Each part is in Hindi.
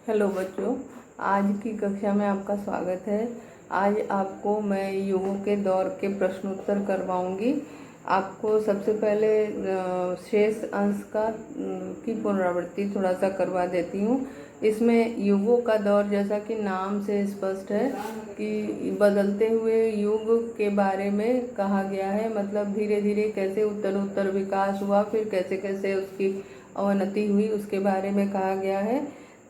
हेलो बच्चों, आज की कक्षा में आपका स्वागत है। आज आपको मैं युगों के दौर के प्रश्नोत्तर करवाऊंगी। आपको सबसे पहले शेष अंश की पुनरावृत्ति थोड़ा सा करवा देती हूँ। इसमें युगों का दौर, जैसा कि नाम से स्पष्ट है कि बदलते हुए युग के बारे में कहा गया है। मतलब धीरे धीरे कैसे उत्तरोत्तर विकास हुआ, फिर कैसे कैसे उसकी अवनति हुई, उसके बारे में कहा गया है।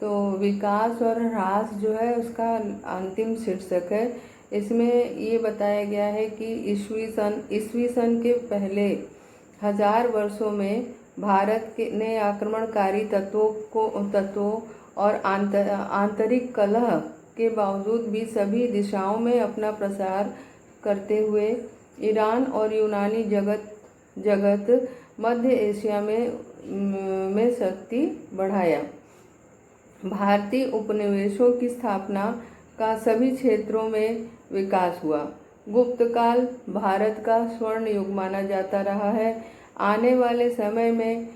तो विकास और ह्रास जो है उसका अंतिम शीर्षक है। इसमें ये बताया गया है कि ईस्वी सन के पहले 1000 वर्षों में भारत के ने आक्रमणकारी तत्वों और आंतरिक कलह के बावजूद भी सभी दिशाओं में अपना प्रसार करते हुए ईरान और यूनानी जगत मध्य एशिया में शक्ति बढ़ाया। भारतीय उपनिवेशों की स्थापना का सभी क्षेत्रों में विकास हुआ। गुप्त काल भारत का स्वर्ण युग माना जाता रहा है। आने वाले समय में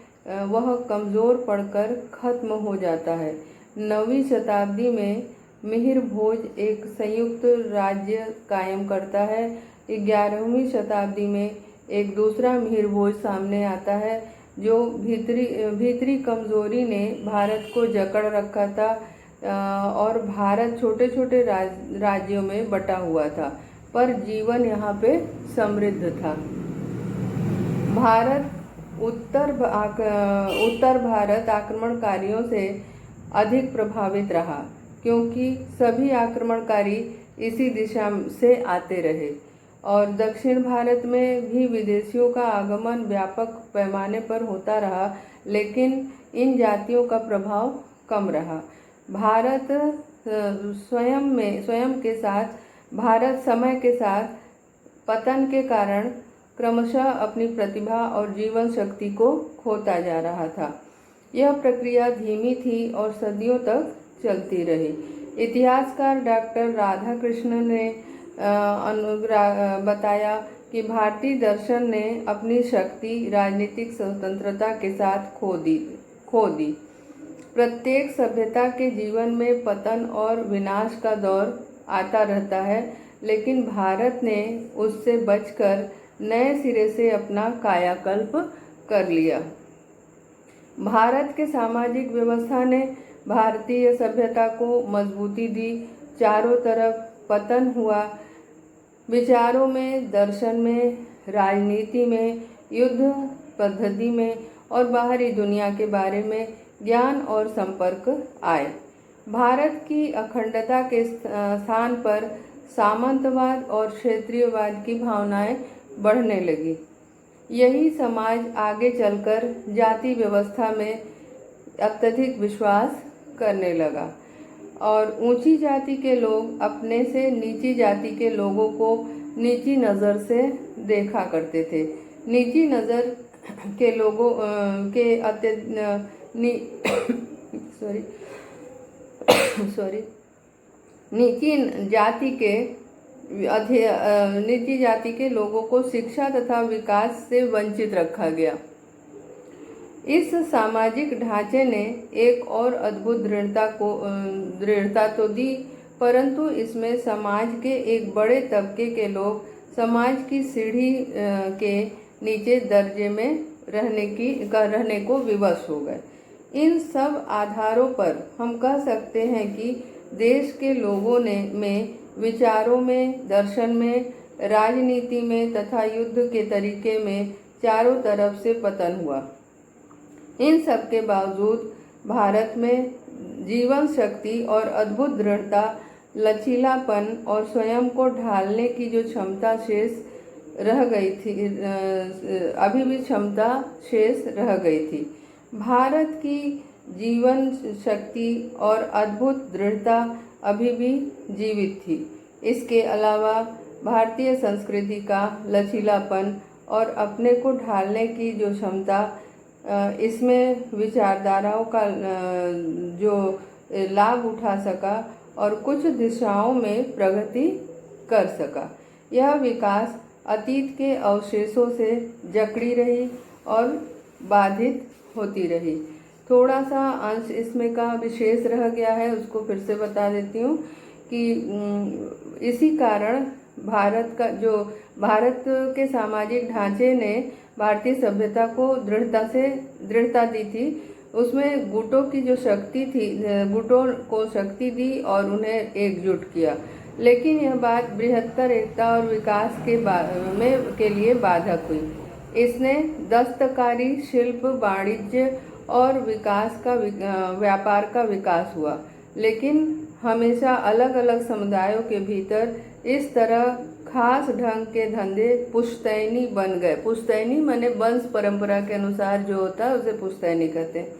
वह कमज़ोर पड़कर खत्म हो जाता है। 9वीं शताब्दी में मिहिर भोज एक संयुक्त राज्य कायम करता है। 11वीं शताब्दी में एक दूसरा मिहिर भोज सामने आता है, जो भीतरी कमजोरी ने भारत को जकड़ रखा था और भारत छोटे छोटे राज्यों में बटा हुआ था, पर जीवन यहाँ पे समृद्ध था। उत्तर भारत आक्रमणकारियों से अधिक प्रभावित रहा, क्योंकि सभी आक्रमणकारी इसी दिशा से आते रहे और दक्षिण भारत में भी विदेशियों का आगमन व्यापक पैमाने पर होता रहा, लेकिन इन जातियों का प्रभाव कम रहा। भारत समय के साथ पतन के कारण क्रमशः अपनी प्रतिभा और जीवन शक्ति को खोता जा रहा था। यह प्रक्रिया धीमी थी और सदियों तक चलती रही। इतिहासकार डॉक्टर राधाकृष्णन ने बताया कि भारतीय दर्शन ने अपनी शक्ति राजनीतिक स्वतंत्रता के साथ खो दी। प्रत्येक सभ्यता के जीवन में पतन और विनाश का दौर आता रहता है, लेकिन भारत ने उससे बचकर नए सिरे से अपना कायाकल्प कर लिया। भारत के सामाजिक व्यवस्था ने भारतीय सभ्यता को मजबूती दी। चारों तरफ पतन हुआ। विचारों में, दर्शन में, राजनीति में, युद्ध पद्धति में और बाहरी दुनिया के बारे में ज्ञान और संपर्क आए। भारत की अखंडता के स्थान पर सामंतवाद और क्षेत्रीयवाद की भावनाएं बढ़ने लगी। यही समाज आगे चलकर जाति व्यवस्था में अत्यधिक विश्वास करने लगा और ऊंची जाति के लोग अपने से नीची जाति के लोगों को नीची नज़र से देखा करते थे। नीची नज़र के लोगों नीची जाति के लोगों को शिक्षा तथा विकास से वंचित रखा गया। इस सामाजिक ढांचे ने एक और अद्भुत दृढ़ता तो दी, परंतु इसमें समाज के एक बड़े तबके के लोग समाज की सीढ़ी के निचे दर्जे में रहने को विवश हो गए। इन सब आधारों पर हम कह सकते हैं कि देश के लोगों में विचारों में, दर्शन में, राजनीति में तथा युद्ध के तरीके में चारों तरफ से पतन हुआ। इन सब के बावजूद भारत में जीवन शक्ति और अद्भुत दृढ़ता, लचीलापन और स्वयं को ढालने की जो क्षमता शेष रह गई थी, अभी भी क्षमता शेष रह गई थी। भारत की जीवन शक्ति और अद्भुत दृढ़ता अभी भी जीवित थी। इसके अलावा भारतीय संस्कृति का लचीलापन और अपने को ढालने की जो क्षमता, इसमें विचारधाराओं का जो लाभ उठा सका और कुछ दिशाओं में प्रगति कर सका। यह विकास अतीत के अवशेषों से जकड़ी रही और बाधित होती रही। थोड़ा सा अंश इसमें का विशेष रह गया है, उसको फिर से बता देती हूँ कि इसी कारण भारत के सामाजिक ढांचे ने भारतीय सभ्यता को दृढ़ता दी थी। उसमें गुटों की जो शक्ति थी, गुटों को शक्ति दी और उन्हें एकजुट किया। लेकिन यह बात बृहत्तर एकता और विकास के लिए बाधक हुई। इसने दस्तकारी, शिल्प, वाणिज्य और व्यापार का विकास हुआ, लेकिन हमेशा अलग अलग समुदायों के भीतर इस तरह खास ढंग के धंधे पुश्तैनी बन गए। पुश्तैनी माने वंश परंपरा के अनुसार जो होता है उसे पुश्तैनी कहते हैं।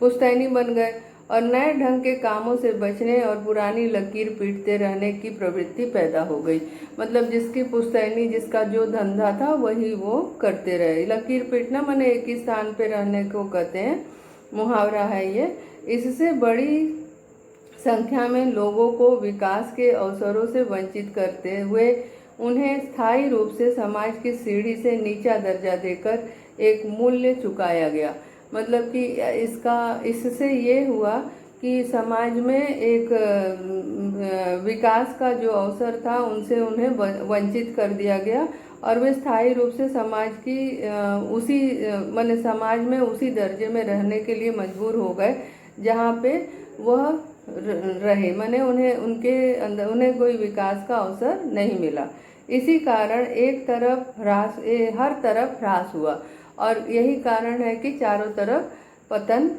पुश्तैनी बन गए और नए ढंग के कामों से बचने और पुरानी लकीर पीटते रहने की प्रवृत्ति पैदा हो गई। मतलब जिसकी पुश्तैनी, जिसका जो धंधा था वही वो करते रहे। लकीर पीटना माने एक ही स्थान पे रहने को कहते हैं, मुहावरा है ये। इससे बड़ी संख्या में लोगों को विकास के अवसरों से वंचित करते हुए उन्हें स्थायी रूप से समाज की सीढ़ी से नीचा दर्जा देकर एक मूल्य चुकाया गया। मतलब कि इससे ये हुआ कि समाज में एक विकास का जो अवसर था उनसे उन्हें वंचित कर दिया गया और वे स्थायी रूप से समाज में उसी दर्जे में रहने के लिए मजबूर हो गए जहाँ पे वह रहे। माने उन्हें कोई विकास का अवसर नहीं मिला। इसी कारण हर तरफ ह्रास हुआ और यही कारण है कि चारों तरफ पतन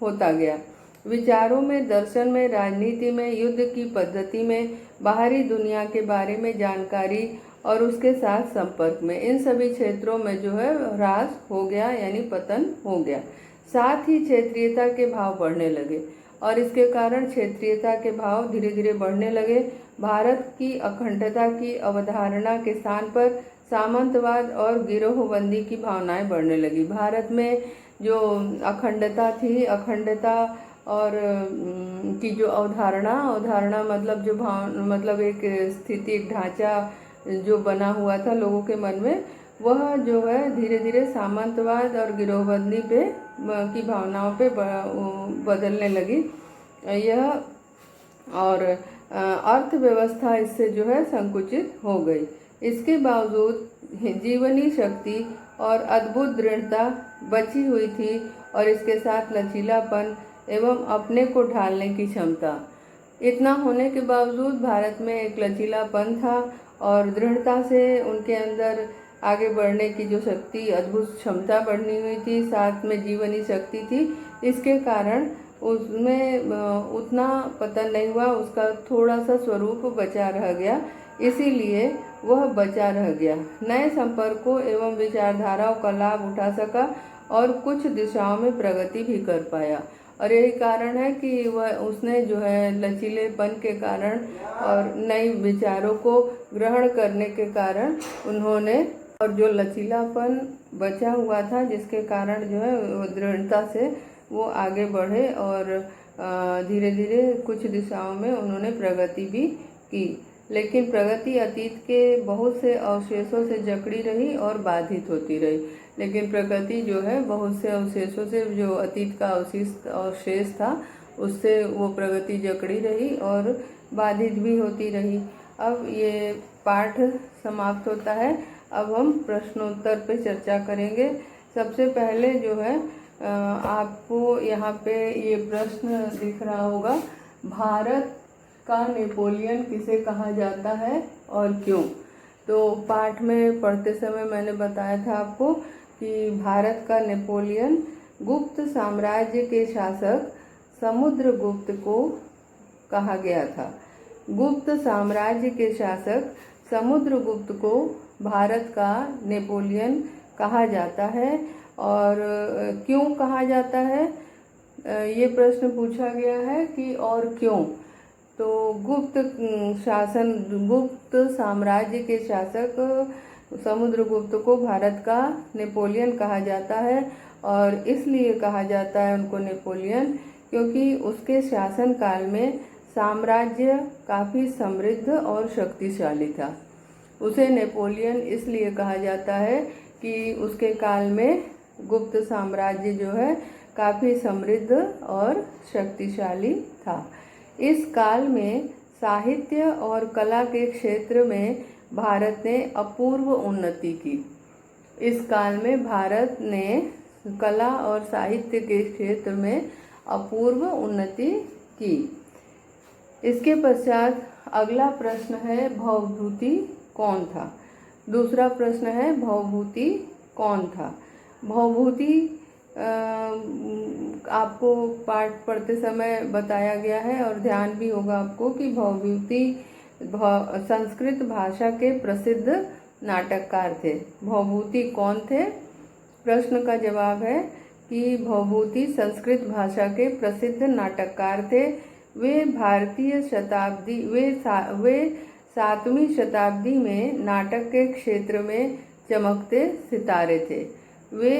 होता गया। विचारों में, दर्शन में, राजनीति में, युद्ध की पद्धति में, बाहरी दुनिया के बारे में जानकारी और उसके साथ संपर्क में, इन सभी क्षेत्रों में जो है ह्रास हो गया, यानी पतन हो गया। साथ ही क्षेत्रीयता के भाव बढ़ने लगे और इसके कारण क्षेत्रीयता के भाव धीरे धीरे बढ़ने लगे। भारत की अखंडता की अवधारणा के स्थान पर सामंतवाद और गिरोहबंदी की भावनाएं बढ़ने लगी। भारत में जो अखंडता और की जो अवधारणा मतलब एक स्थिति, एक ढांचा जो बना हुआ था लोगों के मन में, वह जो है धीरे धीरे सामंतवाद और गिरोहबंदी की भावनाओं पे बदलने लगी। यह और अर्थव्यवस्था इससे जो है संकुचित हो गई। इसके बावजूद जीवनी शक्ति और अद्भुत दृढ़ता बची हुई थी और इसके साथ लचीलापन एवं अपने को ढालने की क्षमता। इतना होने के बावजूद भारत में एक लचीलापन था और दृढ़ता से उनके अंदर आगे बढ़ने की जो शक्ति, अद्भुत क्षमता बढ़नी हुई थी, साथ में जीवनी शक्ति थी। इसके कारण उसमें उतना पतन नहीं हुआ, उसका थोड़ा सा स्वरूप बचा रह गया, इसीलिए वह बचा रह गया। नए संपर्कों एवं विचारधाराओं का लाभ उठा सका और कुछ दिशाओं में प्रगति भी कर पाया। और यही कारण है कि उसने जो है लचीलेपन के कारण और नए विचारों को ग्रहण करने के कारण उन्होंने, और जो लचीलापन बचा हुआ था जिसके कारण जो है दृढ़ता से वो आगे बढ़े और धीरे धीरे कुछ दिशाओं में उन्होंने प्रगति भी की। लेकिन प्रगति अतीत के बहुत से अवशेषों से जकड़ी रही और बाधित होती रही। लेकिन प्रगति जो है बहुत से अवशेषों से, जो अतीत का अवशेष था उससे वो प्रगति जकड़ी रही और बाधित भी होती रही। अब ये पाठ समाप्त होता है। अब हम प्रश्नोत्तर पे चर्चा करेंगे। सबसे पहले जो है आपको यहाँ पे ये प्रश्न दिख रहा होगा, भारत का नेपोलियन किसे कहा जाता है और क्यों। तो पाठ में पढ़ते समय मैंने बताया था आपको कि भारत का नेपोलियन गुप्त साम्राज्य के शासक समुद्रगुप्त को कहा गया था। गुप्त साम्राज्य के शासक समुद्रगुप्त को भारत का नेपोलियन कहा जाता है। और क्यों कहा जाता है, ये प्रश्न पूछा गया है कि और क्यों। तो गुप्त साम्राज्य के शासक समुद्रगुप्त को भारत का नेपोलियन कहा जाता है और इसलिए कहा जाता है उनको नेपोलियन क्योंकि उसके शासन काल में साम्राज्य काफ़ी समृद्ध और शक्तिशाली था। उसे नेपोलियन इसलिए कहा जाता है कि उसके काल में गुप्त साम्राज्य जो है काफ़ी समृद्ध और शक्तिशाली था। इस काल में साहित्य और कला के क्षेत्र में भारत ने अपूर्व उन्नति की। इस काल में भारत ने कला और साहित्य के क्षेत्र में अपूर्व उन्नति की। इसके पश्चात अगला प्रश्न है भवभूति कौन था। दूसरा प्रश्न है भवभूति कौन था। भवभूति आपको पाठ पढ़ते समय बताया गया है और ध्यान भी होगा आपको कि भवभूति संस्कृत भाषा के प्रसिद्ध नाटककार थे। भवभूति कौन थे? प्रश्न का जवाब है कि भवभूति संस्कृत भाषा के प्रसिद्ध नाटककार थे। वे सातवीं शताब्दी में नाटक के क्षेत्र में चमकते सितारे थे। वे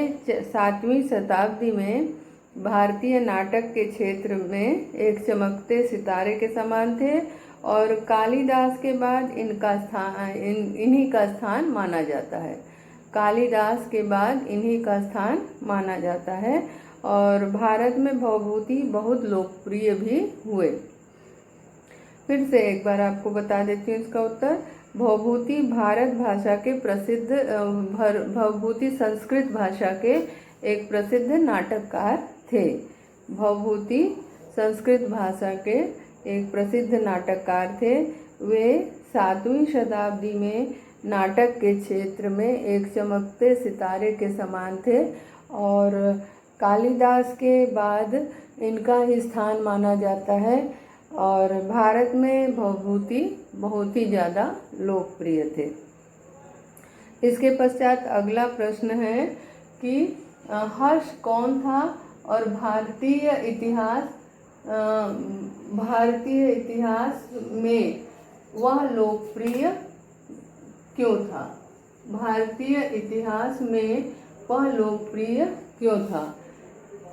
7वीं शताब्दी में भारतीय नाटक के क्षेत्र में एक चमकते सितारे के समान थे और कालिदास के बाद इन्हीं का स्थान माना जाता है। कालिदास के बाद इन्हीं का स्थान माना जाता है और भारत में भवभूति बहुत लोकप्रिय भी हुए। फिर से एक बार आपको बता देती हूँ इसका उत्तर। भवभूति भारत भाषा के प्रसिद्ध भवभूति संस्कृत भाषा के एक प्रसिद्ध नाटककार थे। भवभूति संस्कृत भाषा के एक प्रसिद्ध नाटककार थे। वे 7वीं शताब्दी में नाटक के क्षेत्र में एक चमकते सितारे के समान थे और कालिदास के बाद इनका ही स्थान माना जाता है और भारत में भवभूति बहुत ही ज़्यादा लोकप्रिय थे। इसके पश्चात अगला प्रश्न है कि हर्ष कौन था और भारतीय इतिहास में वह लोकप्रिय क्यों था? भारतीय इतिहास में वह लोकप्रिय क्यों था?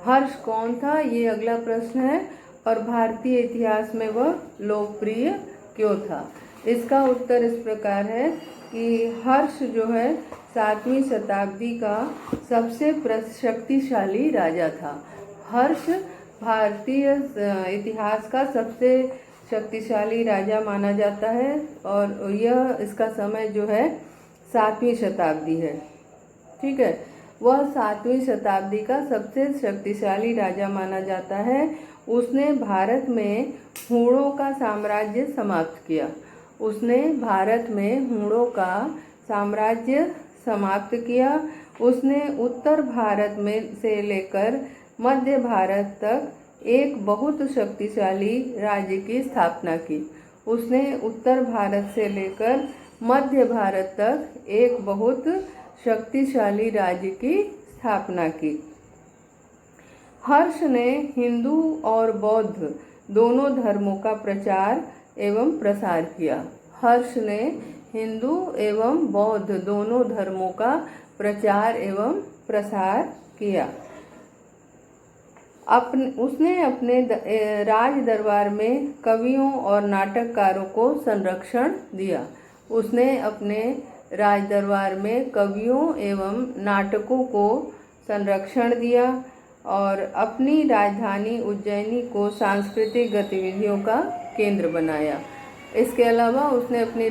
हर्ष कौन था, ये अगला प्रश्न है और भारतीय इतिहास में वह लोकप्रिय क्यों था? इसका उत्तर इस प्रकार है कि हर्ष जो है 7वीं शताब्दी का सबसे शक्तिशाली राजा था। हर्ष भारतीय इतिहास का सबसे शक्तिशाली राजा माना जाता है और यह इसका समय जो है 7वीं शताब्दी है। ठीक है, वह 7वीं शताब्दी का सबसे शक्तिशाली राजा माना जाता है। उसने भारत में हूणों का साम्राज्य समाप्त किया। उसने भारत में हूणों का साम्राज्य समाप्त किया। उसने उत्तर भारत में से लेकर मध्य भारत तक एक बहुत शक्तिशाली राज्य की स्थापना की। उसने उत्तर भारत से लेकर मध्य भारत तक एक बहुत शक्तिशाली राज्य की स्थापना की। हर्ष ने हिंदू और बौद्ध दोनों धर्मों का प्रचार एवं प्रसार किया। हर्ष ने हिंदू एवं बौद्ध दोनों धर्मों का प्रचार एवं प्रसार किया। उसने अपने राज दरबार में कवियों और नाटककारों को संरक्षण दिया। उसने अपने राज दरबार में कवियों एवं नाटकों को संरक्षण दिया और अपनी राजधानी उज्जैनी को सांस्कृतिक गतिविधियों का केंद्र बनाया। इसके अलावा उसने अपनी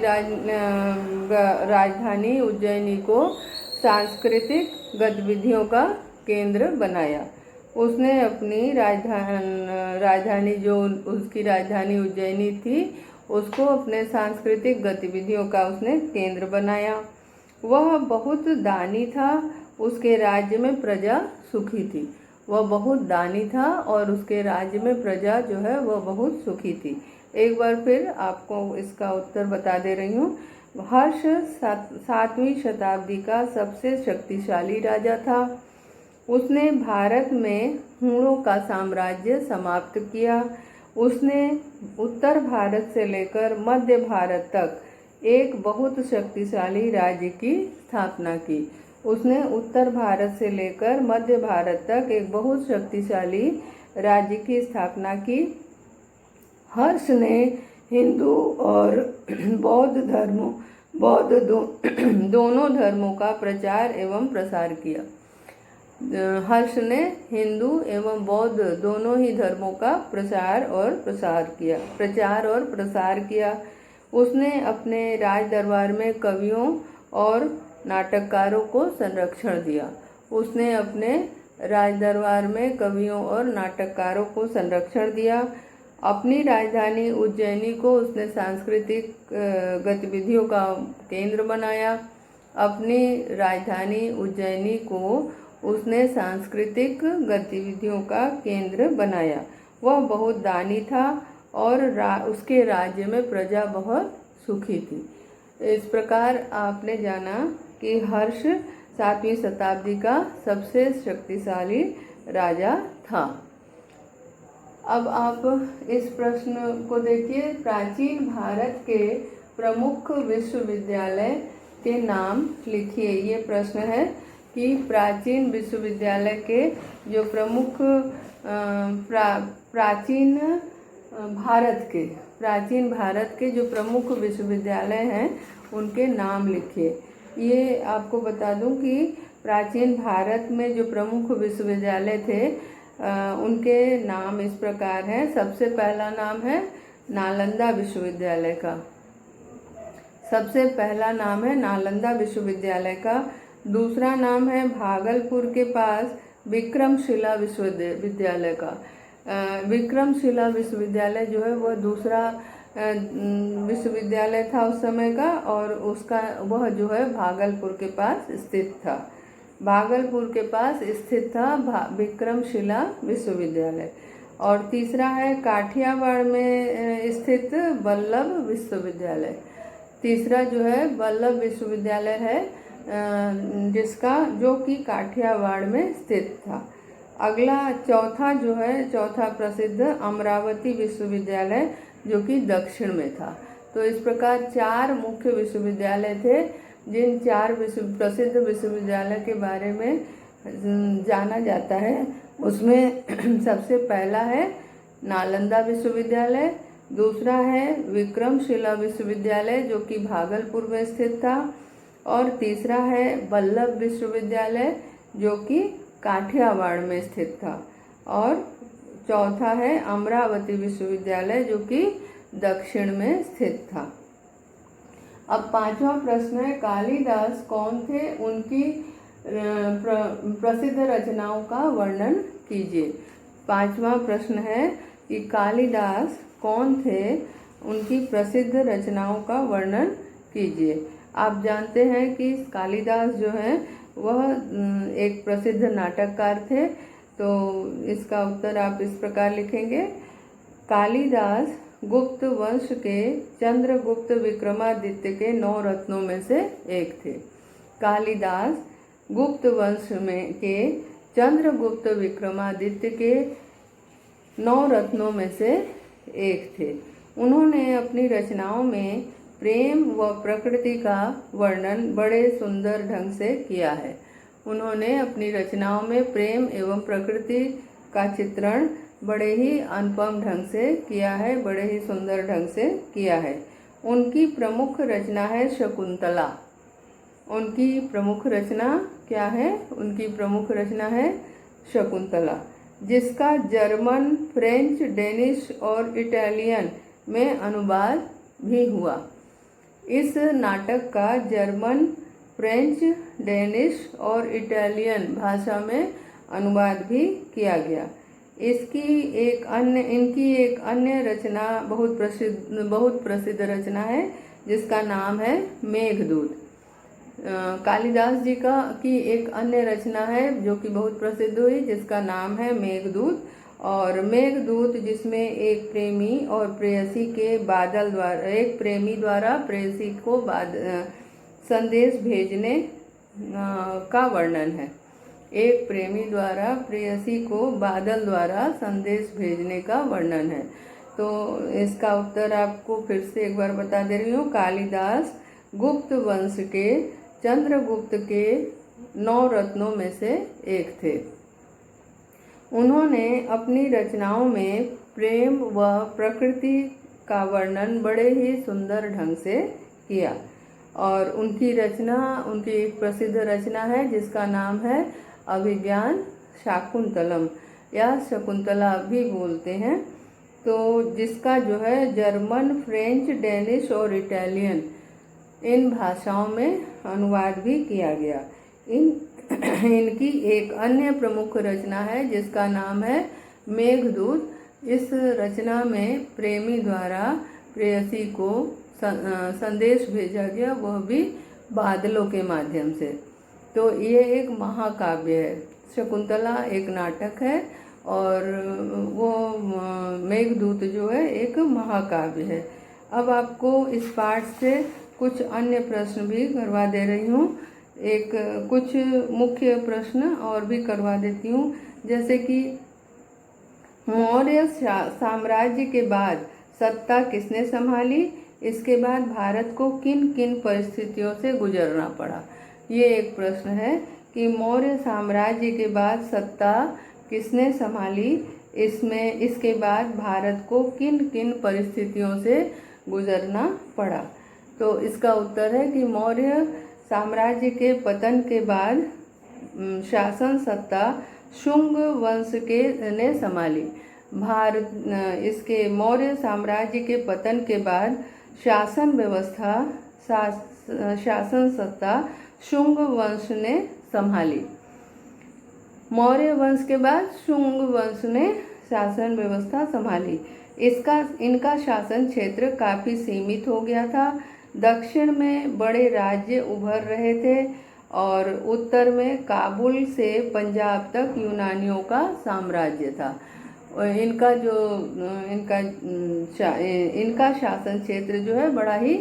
राजधानी उज्जैनी को सांस्कृतिक गतिविधियों का केंद्र बनाया। उसने अपनी राजधानी जो उसकी राजधानी उज्जैनी थी उसको अपने सांस्कृतिक गतिविधियों का उसने केंद्र बनाया। वह बहुत दानी था, उसके राज्य में प्रजा सुखी थी। वह बहुत दानी था और उसके राज्य में प्रजा जो है वह बहुत सुखी थी। एक बार फिर आपको इसका उत्तर बता दे रही हूँ। हर्ष 7वीं शताब्दी का सबसे शक्तिशाली राजा था। उसने भारत में हूणों का साम्राज्य समाप्त किया। उसने उत्तर भारत से लेकर मध्य भारत तक एक बहुत शक्तिशाली राज्य की स्थापना की। उसने उत्तर भारत से लेकर मध्य भारत तक एक बहुत शक्तिशाली राज्य की स्थापना की। हर्ष ने हिंदू और बौद्ध दोनों धर्मों का प्रचार एवं प्रसार किया। हर्ष ने हिंदू एवं बौद्ध दोनों ही धर्मों का प्रचार और प्रसार किया। उसने अपने राज दरबार में कवियों और नाटककारों को संरक्षण दिया। उसने अपने राज दरबार में कवियों और नाटककारों को संरक्षण दिया। अपनी राजधानी उज्जैनी को उसने सांस्कृतिक गतिविधियों का केंद्र बनाया। अपनी राजधानी उज्जैनी को उसने सांस्कृतिक गतिविधियों का केंद्र बनाया। वह बहुत दानी था और उसके राज्य में प्रजा बहुत सुखी थी। इस प्रकार आपने जाना कि हर्ष 7वीं शताब्दी का सबसे शक्तिशाली राजा था। अब आप इस प्रश्न को देखिए। प्राचीन भारत के प्रमुख विश्वविद्यालय के नाम लिखिए। ये प्रश्न है कि प्राचीन विश्वविद्यालय के जो प्रमुख प्राचीन भारत के जो प्रमुख विश्वविद्यालय हैं उनके नाम लिखिए। ये आपको बता दूं कि प्राचीन भारत में जो प्रमुख विश्वविद्यालय थे उनके नाम इस प्रकार हैं। सबसे पहला नाम है नालंदा विश्वविद्यालय का। सबसे पहला नाम है नालंदा विश्वविद्यालय का। दूसरा नाम है भागलपुर के पास विक्रमशिला विश्वविद्यालय का। विक्रमशिला विश्वविद्यालय जो है वह दूसरा विश्वविद्यालय था उस समय का, और उसका वह जो है भागलपुर के पास स्थित था। भागलपुर के पास स्थित था विक्रमशिला विश्वविद्यालय। और तीसरा है काठियावाड़ में स्थित वल्लभ विश्वविद्यालय। तीसरा जो है वल्लभ विश्वविद्यालय है जो कि काठियावाड़ में स्थित था। अगला चौथा प्रसिद्ध अमरावती विश्वविद्यालय जो कि दक्षिण में था। तो इस प्रकार 4 मुख्य विश्वविद्यालय थे। जिन 4 प्रसिद्ध विश्वविद्यालय के बारे में जाना जाता है उसमें सबसे पहला है नालंदा विश्वविद्यालय, दूसरा है विक्रमशिला विश्वविद्यालय जो कि भागलपुर में स्थित था, और तीसरा है वल्लभ विश्वविद्यालय जो कि काठियावाड़ में स्थित था, और चौथा है अमरावती विश्वविद्यालय जो कि दक्षिण में स्थित था। अब 5वां प्रश्न है कालिदास कौन थे, उनकी प्रसिद्ध रचनाओं का वर्णन कीजिए। 5वां प्रश्न है कि कालिदास कौन थे, उनकी प्रसिद्ध रचनाओं का वर्णन कीजिए। आप जानते हैं कि कालिदास जो है वह एक प्रसिद्ध नाटककार थे। तो इसका उत्तर आप इस प्रकार लिखेंगे। कालिदास गुप्त वंश के चंद्रगुप्त विक्रमादित्य के 9 रत्नों में से एक थे। कालिदास गुप्त वंश के चंद्रगुप्त विक्रमादित्य के 9 रत्नों में से एक थे। उन्होंने अपनी रचनाओं में प्रेम व प्रकृति का वर्णन बड़े सुंदर ढंग से किया है। उन्होंने अपनी रचनाओं में प्रेम एवं प्रकृति का चित्रण बड़े ही अनुपम ढंग से किया है, बड़े ही सुंदर ढंग से किया है। उनकी प्रमुख रचना है शकुंतला। उनकी प्रमुख रचना क्या है? उनकी प्रमुख रचना है शकुंतला, जिसका जर्मन, फ्रेंच, डेनिश और इटालियन में अनुवाद भी हुआ। इस नाटक का जर्मन, फ्रेंच, डेनिश और इटालियन भाषा में अनुवाद भी किया गया। इनकी एक अन्य रचना बहुत प्रसिद्ध रचना है जिसका नाम है मेघदूत। कालिदास जी की एक अन्य रचना है जो कि बहुत प्रसिद्ध हुई जिसका नाम है मेघदूत। और मेघदूत जिसमें एक प्रेमी और प्रेयसी के एक प्रेमी द्वारा प्रेयसी को संदेश भेजने का वर्णन है। एक प्रेमी द्वारा प्रेयसी को बादल द्वारा संदेश भेजने का वर्णन है। तो इसका उत्तर आपको फिर से एक बार बता दे रही हूँ। कालिदास गुप्त वंश के चंद्रगुप्त के 9 रत्नों में से एक थे। उन्होंने अपनी रचनाओं में प्रेम व प्रकृति का वर्णन बड़े ही सुंदर ढंग से किया। और उनकी एक प्रसिद्ध रचना है जिसका नाम है अभिज्ञान शाकुंतलम या शकुंतला भी बोलते हैं। तो जिसका जो है जर्मन, फ्रेंच, डेनिश और इटालियन इन भाषाओं में अनुवाद भी किया गया। इनकी एक अन्य प्रमुख रचना है जिसका नाम है मेघदूत। इस रचना में प्रेमी द्वारा प्रेयसी को संदेश भेजा गया, वह भी बादलों के माध्यम से। तो ये एक महाकाव्य है। शकुंतला एक नाटक है और वो मेघदूत जो है एक महाकाव्य है। अब आपको इस पाठ से कुछ अन्य प्रश्न भी करवा दे रही हूँ। कुछ मुख्य प्रश्न और भी करवा देती हूँ, जैसे कि मौर्य साम्राज्य के बाद सत्ता किसने संभाली? इसके बाद भारत को किन किन परिस्थितियों से गुजरना पड़ा? ये एक प्रश्न है कि मौर्य साम्राज्य के बाद सत्ता किसने संभाली, इसके बाद भारत को किन किन परिस्थितियों से गुजरना पड़ा? तो इसका उत्तर है कि मौर्य साम्राज्य के पतन के बाद शासन सत्ता शुंग वंश के ने संभाली। इसके मौर्य साम्राज्य के पतन के बाद शासन व्यवस्था शासन सत्ता शुंग वंश ने संभाली। मौर्य वंश के बाद शुंग वंश ने शासन व्यवस्था संभाली। इनका शासन क्षेत्र काफ़ी सीमित हो गया था। दक्षिण में बड़े राज्य उभर रहे थे और उत्तर में काबुल से पंजाब तक यूनानियों का साम्राज्य था। इनका शासन क्षेत्र जो है बड़ा ही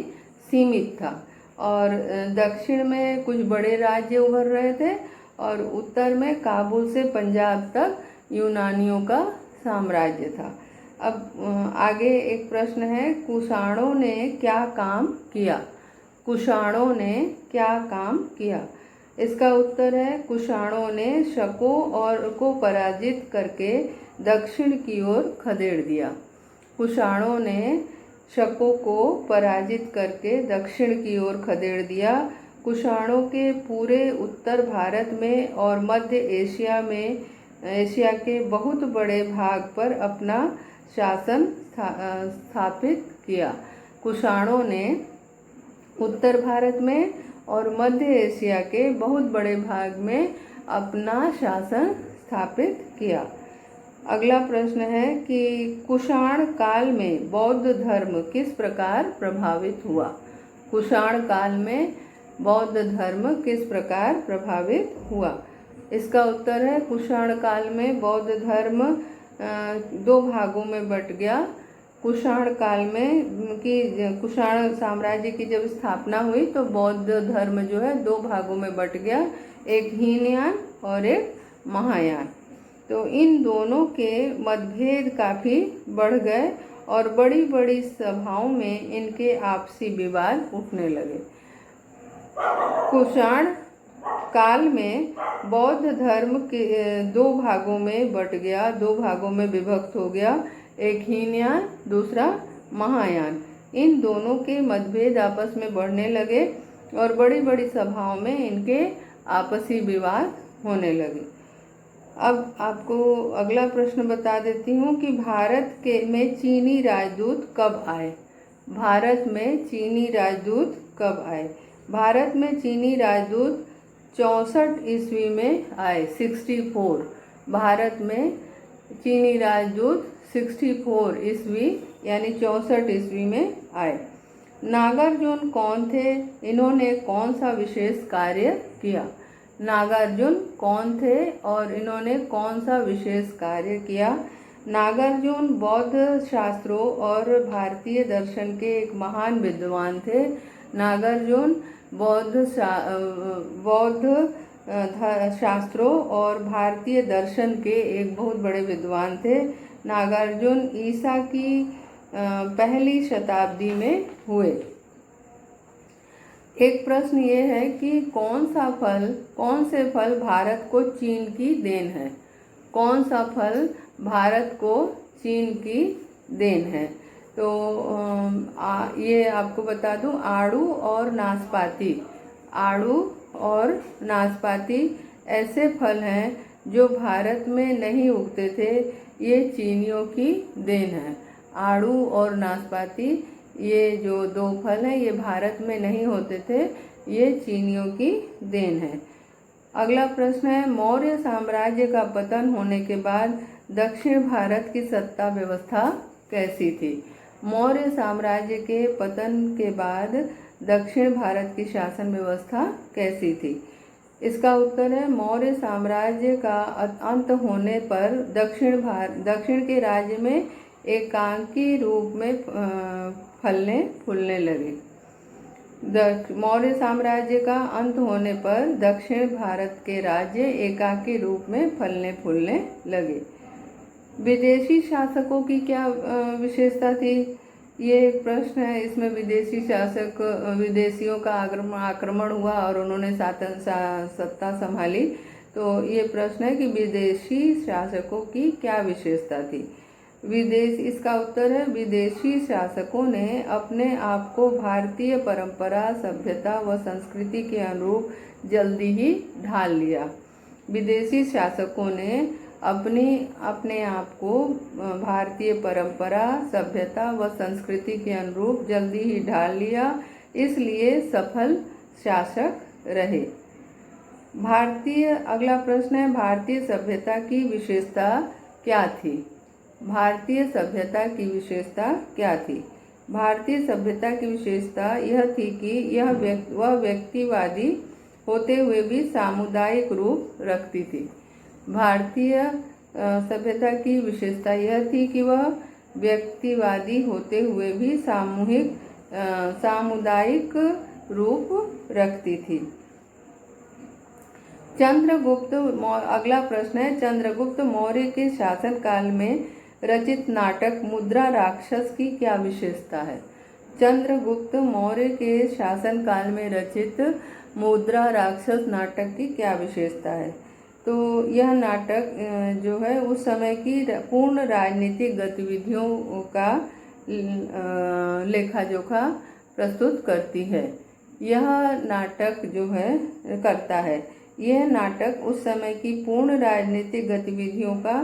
सीमित था और दक्षिण में कुछ बड़े राज्य उभर रहे थे और उत्तर में काबुल से पंजाब तक यूनानियों का साम्राज्य था। अब आगे एक प्रश्न है, कुषाणों ने क्या काम किया? कुषाणों ने क्या काम किया? इसका उत्तर है कुषाणों ने शकों को पराजित करके दक्षिण की ओर खदेड़ दिया। कुषाणों ने शकों को पराजित करके दक्षिण की ओर खदेड़ दिया। कुषाणों के पूरे उत्तर भारत में और मध्य एशिया के बहुत बड़े भाग पर अपना शासन स्थापित किया। कुषाणों ने उत्तर भारत में और मध्य एशिया के बहुत बड़े भाग में अपना शासन स्थापित किया। अगला प्रश्न है कि कुषाण काल में बौद्ध धर्म किस प्रकार प्रभावित हुआ? कुषाण काल में बौद्ध धर्म किस प्रकार प्रभावित हुआ? इसका उत्तर है कुषाण काल में बौद्ध धर्म दो भागों में बट गया। कुषाण काल में कुषाण साम्राज्य की जब स्थापना हुई तो बौद्ध धर्म जो है दो भागों में बट गया, एक हीनयान और एक महायान। तो इन दोनों के मतभेद काफ़ी बढ़ गए और बड़ी बड़ी सभाओं में इनके आपसी विवाद उठने लगे। कुषाण काल में बौद्ध धर्म के दो भागों में बट गया, दो भागों में विभक्त हो गया, एक हीनयान दूसरा महायान। इन दोनों के मतभेद आपस में बढ़ने लगे और बड़ी बड़ी सभाओं में इनके आपसी विवाद होने लगे। अब आपको अगला प्रश्न बता देती हूँ कि भारत में चीनी राजदूत कब आए? भारत में चीनी राजदूत कब आए? भारत में चीनी राजदूत 64 ईस्वी में आए, 64। भारत में चीनी राजदूत 64 ईस्वी यानी 64 ईस्वी में आए। नागार्जुन कौन थे? इन्होंने कौन सा विशेष कार्य किया? नागार्जुन कौन थे और इन्होंने कौन सा विशेष कार्य किया? नागार्जुन बौद्ध शास्त्रों और भारतीय दर्शन के एक महान विद्वान थे। नागार्जुन बौद्ध शास्त्रों और भारतीय दर्शन के एक बहुत बड़े विद्वान थे। नागार्जुन ईसा की पहली शताब्दी में हुए। एक प्रश्न ये है कि कौन से फल भारत को चीन की देन है? कौन सा फल भारत को चीन की देन है? तो ये आपको बता दूं, आड़ू और नाशपाती। आड़ू और नाशपाती ऐसे फल हैं जो भारत में नहीं उगते थे, ये चीनियों की देन है। आड़ू और नाशपाती, ये जो दो फल हैं, ये भारत में नहीं होते थे, ये चीनियों की देन है। अगला प्रश्न है, मौर्य साम्राज्य का पतन होने के बाद दक्षिण भारत की सत्ता व्यवस्था कैसी थी? मौर्य साम्राज्य के पतन के बाद दक्षिण भारत की शासन व्यवस्था कैसी थी? इसका उत्तर है, मौर्य साम्राज्य का अंत होने पर दक्षिण के राज्य में एकांकी रूप में फलने फूलने लगे। मौर्य साम्राज्य का अंत होने पर दक्षिण भारत के राज्य एकाकी रूप में फलने फूलने लगे। विदेशी शासकों की क्या विशेषता थी? ये एक प्रश्न है। इसमें विदेशी शासक, विदेशियों का आक्रमण हुआ और उन्होंने सत्ता संभाली। तो ये प्रश्न है कि विदेशी शासकों की क्या विशेषता थी? इसका उत्तर है, विदेशी शासकों ने अपने आप को भारतीय परंपरा, सभ्यता व संस्कृति के अनुरूप जल्दी ही ढाल लिया। विदेशी शासकों ने अपने आप को भारतीय परंपरा, सभ्यता व संस्कृति के अनुरूप जल्दी ही ढाल लिया, इसलिए सफल शासक रहे। अगला प्रश्न है, भारतीय सभ्यता की विशेषता क्या थी? भारतीय सभ्यता की विशेषता क्या थी? भारतीय सभ्यता की विशेषता यह थी कि वह व्यक्तिवादी होते हुए भी सामुदायिक रूप रखती थी। भारतीय सभ्यता की विशेषता यह थी कि वह व्यक्तिवादी होते हुए भी सामुदायिक रूप रखती थी। अगला प्रश्न है, चंद्रगुप्त मौर्य के शासनकाल में रचित नाटक मुद्रा राक्षस की क्या विशेषता है? चंद्रगुप्त मौर्य के शासनकाल में रचित मुद्रा राक्षस नाटक की क्या विशेषता है? तो यह नाटक जो है उस समय की पूर्ण राजनीतिक गतिविधियों का लेखा जोखा प्रस्तुत करती है। यह नाटक जो है करता है, यह नाटक उस समय की पूर्ण राजनीतिक गतिविधियों का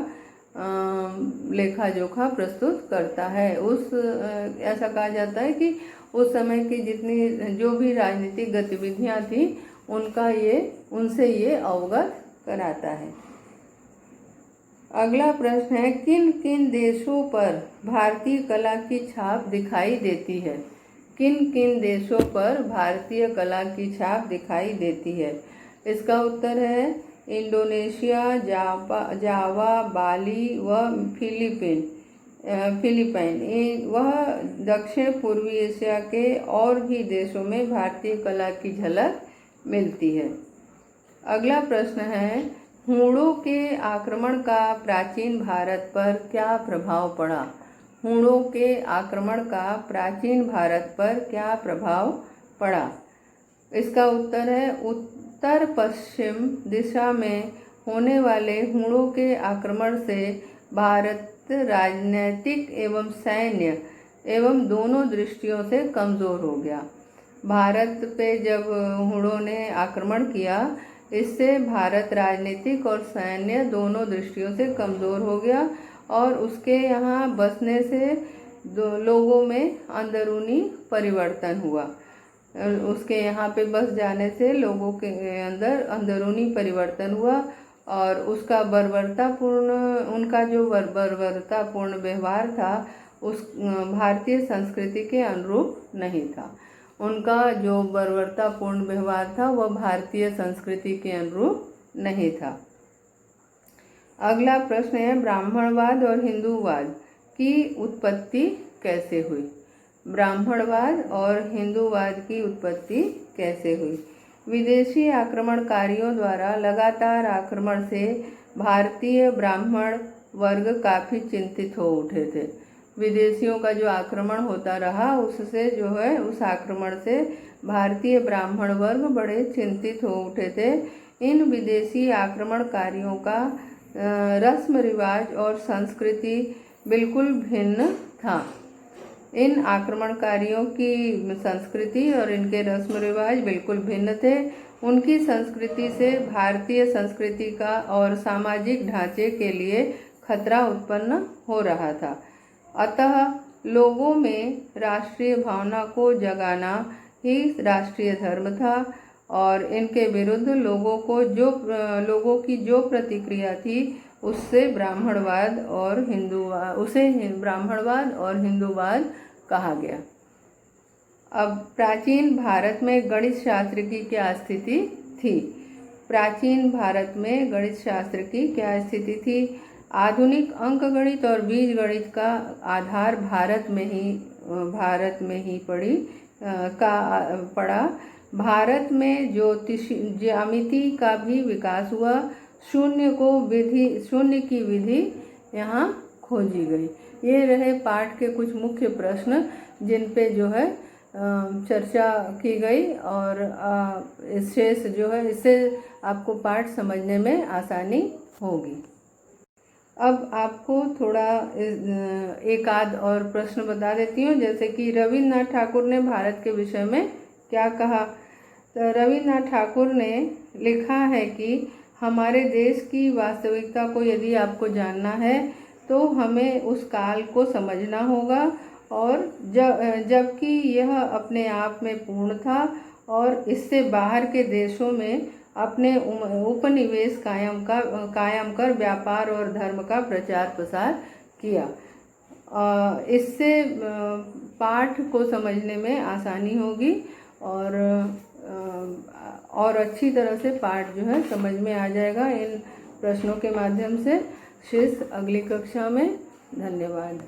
लेखा जोखा प्रस्तुत करता है। ऐसा कहा जाता है कि उस समय की जो भी राजनीतिक गतिविधियां थी उनसे ये अवगत कराता है। अगला प्रश्न है, किन किन देशों पर भारतीय कला की छाप दिखाई देती है? किन किन देशों पर भारतीय कला की छाप दिखाई देती है? इसका उत्तर है, इंडोनेशिया, जावा, बाली व फिलीपाइन। वह दक्षिण पूर्वी एशिया के और भी देशों में भारतीय कला की झलक मिलती है। अगला प्रश्न है, हूणों के आक्रमण का प्राचीन भारत पर क्या प्रभाव पड़ा? हूणों के आक्रमण का प्राचीन भारत पर क्या प्रभाव पड़ा? इसका उत्तर है, उत्तर पश्चिम दिशा में होने वाले हूणों के आक्रमण से भारत राजनीतिक एवं सैन्य एवं दोनों दृष्टियों से कमज़ोर हो गया। भारत पे जब हूणों ने आक्रमण किया, इससे भारत राजनीतिक और सैन्य दोनों दृष्टियों से कमज़ोर हो गया और उसके यहाँ बसने से लोगों में अंदरूनी परिवर्तन हुआ। उसके यहाँ पे बस जाने से लोगों के अंदर अंदरूनी परिवर्तन हुआ और उसका उनका जो बर्बरतापूर्ण व्यवहार था उस भारतीय संस्कृति के अनुरूप नहीं था। उनका जो बर्बरतापूर्ण व्यवहार था वह भारतीय संस्कृति के अनुरूप नहीं था। अगला प्रश्न है, ब्राह्मणवाद और हिंदूवाद की उत्पत्ति कैसे हुई? ब्राह्मणवाद और हिंदूवाद की उत्पत्ति कैसे हुई? विदेशी आक्रमणकारियों द्वारा लगातार आक्रमण से भारतीय ब्राह्मण वर्ग काफ़ी चिंतित हो उठे थे। विदेशियों का जो आक्रमण होता रहा उससे जो है उस आक्रमण से भारतीय ब्राह्मण वर्ग बड़े चिंतित हो उठे थे। इन विदेशी आक्रमणकारियों का रस्म रिवाज और संस्कृति बिल्कुल भिन्न था। इन आक्रमणकारियों की संस्कृति और इनके रस्म रिवाज बिल्कुल भिन्न थे। उनकी संस्कृति से भारतीय संस्कृति का और सामाजिक ढांचे के लिए खतरा उत्पन्न हो रहा था। अतः लोगों में राष्ट्रीय भावना को जगाना ही राष्ट्रीय धर्म था और इनके विरुद्ध लोगों की जो प्रतिक्रिया थी उसे ब्राह्मणवाद और हिंदूवाद कहा गया। अब प्राचीन भारत में गणित शास्त्र की क्या स्थिति थी? प्राचीन भारत में गणित शास्त्र की क्या स्थिति थी? आधुनिक अंकगणित और बीजगणित का आधार भारत में ही पड़ा। भारत में ज्यामिति का भी विकास हुआ। शून्य की विधि यहाँ खोजी गई। ये रहे पाठ के कुछ मुख्य प्रश्न जिन पे जो है चर्चा की गई और शेष जो है इससे आपको पाठ समझने में आसानी होगी। अब आपको थोड़ा एक आध और प्रश्न बता देती हूँ, जैसे कि रविन्द्रनाथ ठाकुर ने भारत के विषय में क्या कहा। तो रविन्द्रनाथ ठाकुर ने लिखा है कि हमारे देश की वास्तविकता को यदि आपको जानना है तो हमें उस काल को समझना होगा और जबकि यह अपने आप में पूर्ण था और इससे बाहर के देशों में अपने उपनिवेश कायम कर व्यापार और धर्म का प्रचार प्रसार किया। इससे पाठ को समझने में आसानी होगी और अच्छी तरह से पाठ जो है समझ में आ जाएगा इन प्रश्नों के माध्यम से। शेष अगली कक्षा में। धन्यवाद।